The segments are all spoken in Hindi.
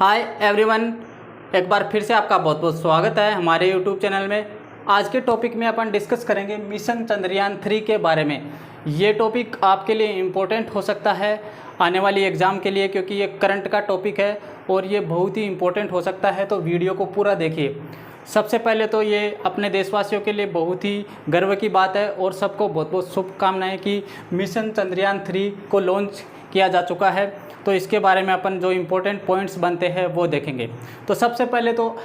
हाय एवरीवन, एक बार फिर से आपका बहुत बहुत स्वागत है हमारे यूट्यूब चैनल में। आज के टॉपिक में अपन डिस्कस करेंगे मिशन चंद्रयान 3 के बारे में। ये टॉपिक आपके लिए इम्पोर्टेंट हो सकता है आने वाली एग्ज़ाम के लिए, क्योंकि ये करंट का टॉपिक है और ये बहुत ही इम्पोर्टेंट हो सकता है। तो वीडियो को पूरा देखिए। सबसे पहले तो ये अपने देशवासियों के लिए बहुत ही गर्व की बात है और सबको बहुत बहुत शुभकामनाएं कि मिशन चंद्रयान 3 को लॉन्च किया जा चुका है। तो इसके बारे में अपन जो इम्पोर्टेंट पॉइंट्स बनते हैं वो देखेंगे। तो सबसे पहले तो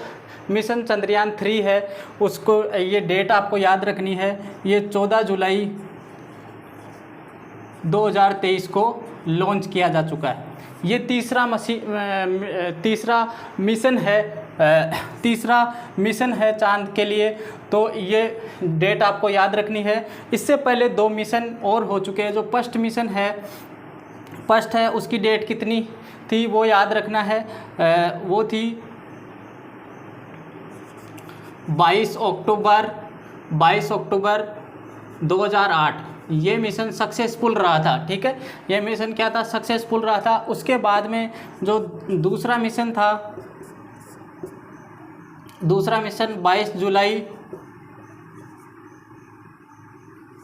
मिशन चंद्रयान 3 है, उसको ये डेट आपको याद रखनी है। ये 14 जुलाई 2023 को लॉन्च किया जा चुका है। ये तीसरा मिशन है चांद के लिए। तो ये डेट आपको याद रखनी है। इससे पहले 2 मिशन और हो चुके हैं। जो फर्स्ट है उसकी डेट कितनी थी वो याद रखना है। वो थी 22 अक्टूबर 2008। ये मिशन सक्सेसफुल रहा था। ठीक है, ये मिशन क्या था? सक्सेसफुल रहा था। उसके बाद में जो दूसरा मिशन था, दूसरा मिशन 22 जुलाई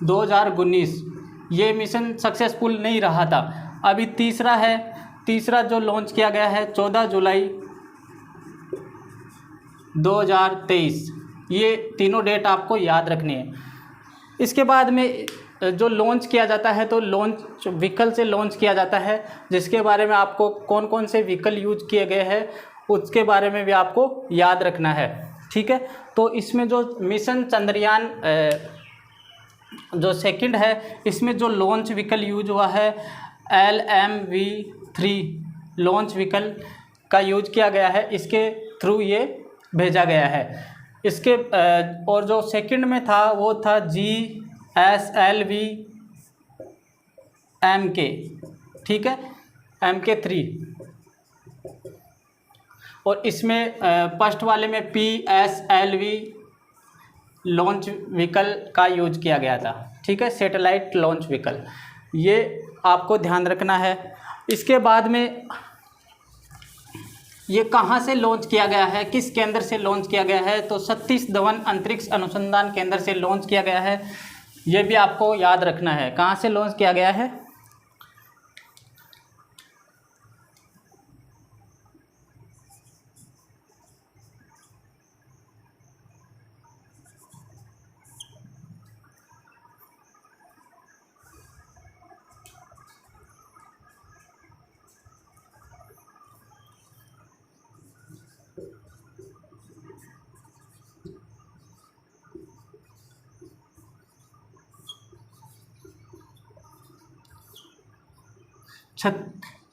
2019, ये मिशन सक्सेसफुल नहीं रहा था। अभी तीसरा जो लॉन्च किया गया है 14 जुलाई 2023। ये तीनों डेट आपको याद रखनी है। इसके बाद में जो लॉन्च किया जाता है तो लॉन्च व्हीकल से लॉन्च किया जाता है, जिसके बारे में आपको कौन कौन से व्हीकल यूज किए गए हैं उसके बारे में भी आपको याद रखना है। ठीक है, तो इसमें जो मिशन चंद्रयान जो सेकंड है, इसमें जो लॉन्च व्हीकल यूज हुआ है LMV3 लॉन्च व्हीकल का यूज किया गया है। इसके थ्रू ये भेजा गया है। इसके और जो सेकंड में था वो था GSLV MK। ठीक है, MK3। और इसमें फर्स्ट वाले में PSLV लॉन्च व्हीकल का यूज किया गया था। ठीक है, सैटेलाइट लॉन्च व्हीकल, ये आपको ध्यान रखना है। इसके बाद में ये कहाँ से लॉन्च किया गया है, किस केंद्र से लॉन्च किया गया है? तो सतीश धवन अंतरिक्ष अनुसंधान केंद्र से लॉन्च किया गया है। ये भी आपको याद रखना है कहाँ से लॉन्च किया गया है।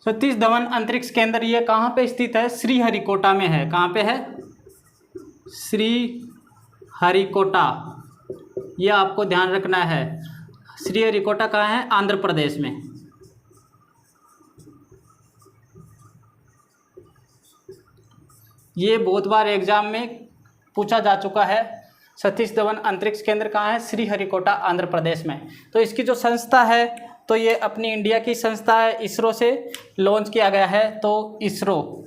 सतीश धवन अंतरिक्ष केंद्र ये कहाँ पे स्थित है? श्रीहरिकोटा में है। कहाँ पे है? श्रीहरिकोटा, ये आपको ध्यान रखना है। श्रीहरिकोटा कहाँ है? आंध्र प्रदेश में। ये बहुत बार एग्जाम में पूछा जा चुका है। सतीश धवन अंतरिक्ष केंद्र कहाँ है? श्रीहरिकोटा, आंध्र प्रदेश में। तो इसकी जो संस्था है तो ये अपनी इंडिया की संस्था है, इसरो से लॉन्च किया गया है। तो ISRO,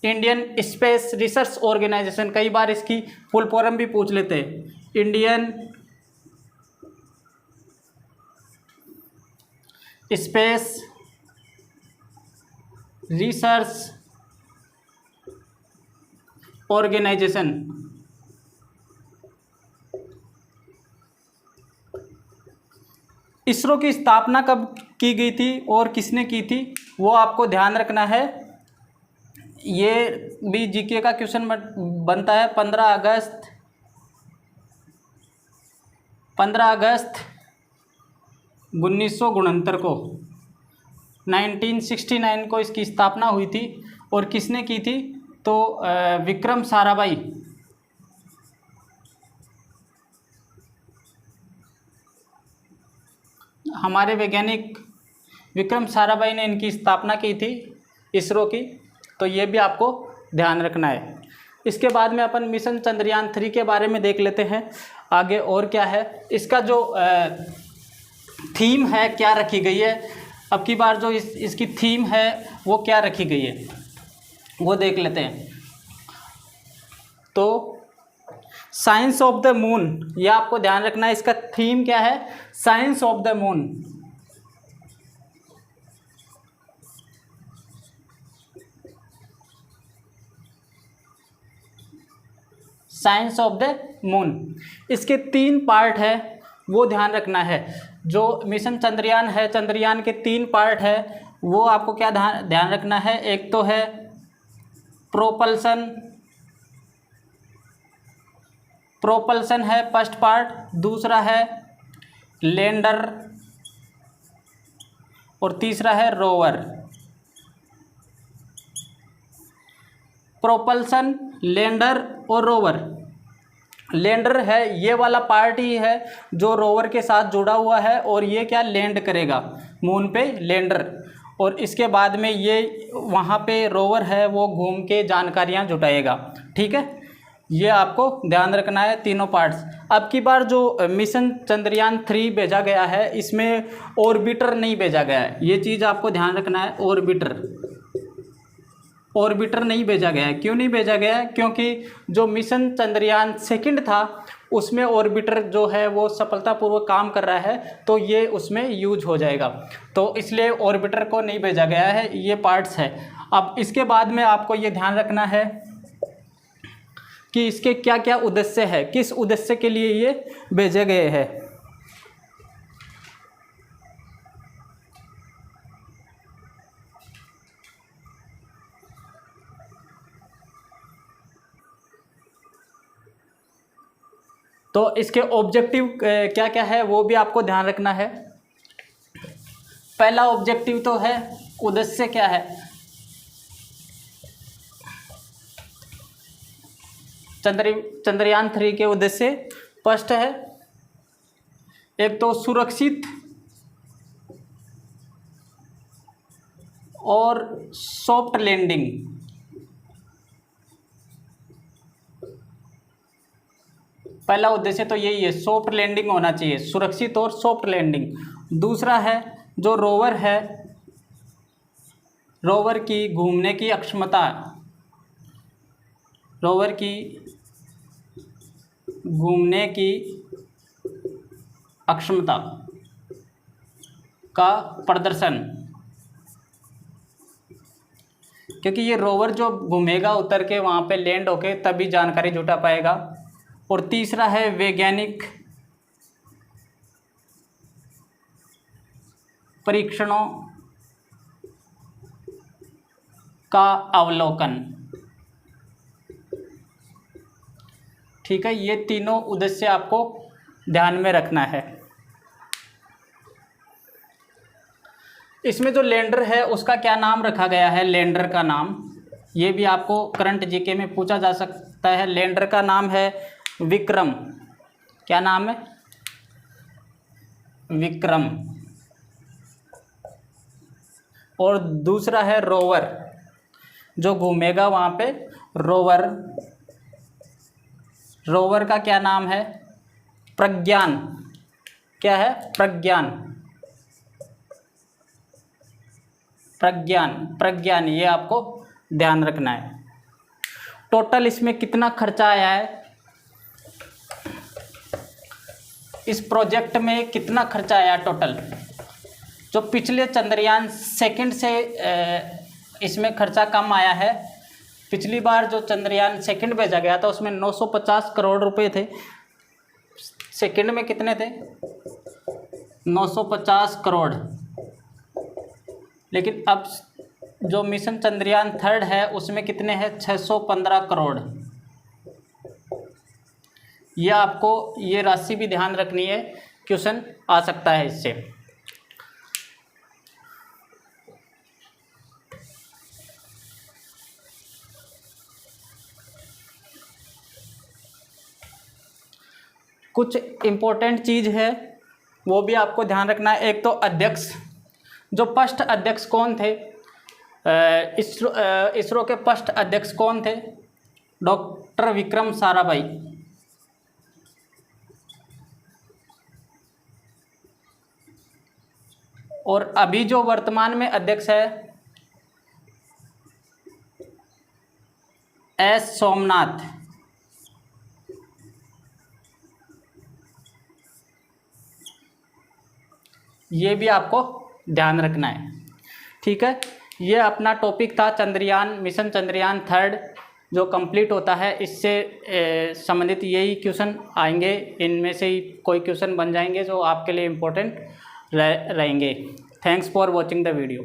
Indian space research organisation, कई बार इसकी फुल फॉर्म भी पूछ लेते हैं। Indian space research organisation. ISRO की स्थापना कब की गई थी और किसने की थी वो आपको ध्यान रखना है। ये भी जीके का क्वेश्चन बनता है। 15 अगस्त 1969 को, 1969 को इसकी स्थापना हुई थी। और किसने की थी? तो विक्रम साराभाई, हमारे वैज्ञानिक विक्रम साराभाई ने इनकी स्थापना की थी इसरो की। तो ये भी आपको ध्यान रखना है। इसके बाद में अपन मिशन चंद्रयान 3 के बारे में देख लेते हैं आगे और क्या है। इसका जो थीम है क्या रखी गई है, अब की बार जो इसकी थीम है वो क्या रखी गई है। वो देख लेते हैं। तो साइंस ऑफ द मून, ये आपको ध्यान रखना है, इसका थीम क्या है, science of the moon. Science of the moon, इसके 3 पार्ट है, वो ध्यान रखना है। जो मिशन चंद्रयान है, चंद्रयान के 3 पार्ट है, वो आपको क्या ध्यान रखना है। एक तो है प्रोपल्सन है फर्स्ट पार्ट, दूसरा है लैंडर और तीसरा है रोवर। प्रोपल्सन, लैंडर और रोवर। लैंडर है ये वाला पार्ट ही है जो रोवर के साथ जुड़ा हुआ है, और ये क्या लैंड करेगा मून पे, लैंडर। और इसके बाद में ये वहाँ पे रोवर है, वो घूम के जानकारियाँ जुटाएगा। ठीक है, ये आपको ध्यान रखना है तीनों पार्ट्स। अब की बार जो मिशन चंद्रयान 3 भेजा गया है, इसमें ऑर्बिटर नहीं भेजा गया है, ये चीज़ आपको ध्यान रखना है। ऑर्बिटर नहीं भेजा गया है। क्यों नहीं भेजा गया है? क्योंकि जो मिशन चंद्रयान 2 था, उसमें ऑर्बिटर जो है वो सफलतापूर्वक काम कर रहा है, तो ये उसमें यूज हो जाएगा, तो इसलिए ऑर्बिटर को नहीं भेजा गया है। ये पार्ट्स है। अब इसके बाद में आपको ये ध्यान रखना है कि इसके क्या क्या उद्देश्य है, किस उद्देश्य के लिए ये भेजे गए हैं। तो इसके ऑब्जेक्टिव क्या क्या है वो भी आपको ध्यान रखना है। पहला ऑब्जेक्टिव तो है, उद्देश्य क्या है। चंद्रयान 3 के उद्देश्य फर्स्ट है, एक तो सुरक्षित और सॉफ्ट लैंडिंग। पहला उद्देश्य तो यही है, सॉफ्ट लैंडिंग होना चाहिए, सुरक्षित और सॉफ्ट लैंडिंग। दूसरा है जो रोवर है, रोवर की घूमने की अक्षमता, रोवर की घूमने की अक्षमता का प्रदर्शन, क्योंकि ये रोवर जो घूमेगा उतर के वहाँ पे लैंड होके तभी जानकारी जुटा पाएगा। और तीसरा है वैज्ञानिक परीक्षणों का अवलोकन। ठीक है, ये तीनों उद्देश्य आपको ध्यान में रखना है। इसमें जो लैंडर है उसका क्या नाम रखा गया है, लैंडर का नाम, ये भी आपको करंट जीके में पूछा जा सकता है। लैंडर का नाम है विक्रम। क्या नाम है? विक्रम। और दूसरा है रोवर, जो घूमेगा वहाँ पे, रोवर। रोवर का क्या नाम है? प्रज्ञान। क्या है? प्रज्ञान। प्रज्ञान, ये आपको ध्यान रखना है। टोटल इसमें कितना खर्चा आया है, इस प्रोजेक्ट में कितना खर्चा आया टोटल। जो पिछले चंद्रयान 2 से इसमें खर्चा कम आया है। पिछली बार जो चंद्रयान 2 भेजा गया था उसमें 950 करोड़ रुपए थे। सेकंड में कितने थे? 950 करोड़। लेकिन अब जो मिशन चंद्रयान 3 है उसमें कितने हैं? 615 करोड़। ये आपको ये राशि भी ध्यान रखनी है, क्वेश्चन आ सकता है इससे। कुछ इम्पोर्टेंट चीज़ है वो भी आपको ध्यान रखना है। एक तो अध्यक्ष, जो फर्स्ट अध्यक्ष कौन थे, इसरो के फर्स्ट अध्यक्ष कौन थे? डॉक्टर विक्रम साराभाई। और अभी जो वर्तमान में अध्यक्ष है एस सोमनाथ। ये भी आपको ध्यान रखना है, ठीक है। ये अपना टॉपिक था चंद्रयान, मिशन चंद्रयान 3 जो कंप्लीट होता है, इससे संबंधित यही क्वेश्चन आएंगे। इनमें से ही कोई क्वेश्चन बन जाएंगे जो आपके लिए इम्पोर्टेंट रहेंगे। Thanks for watching the video.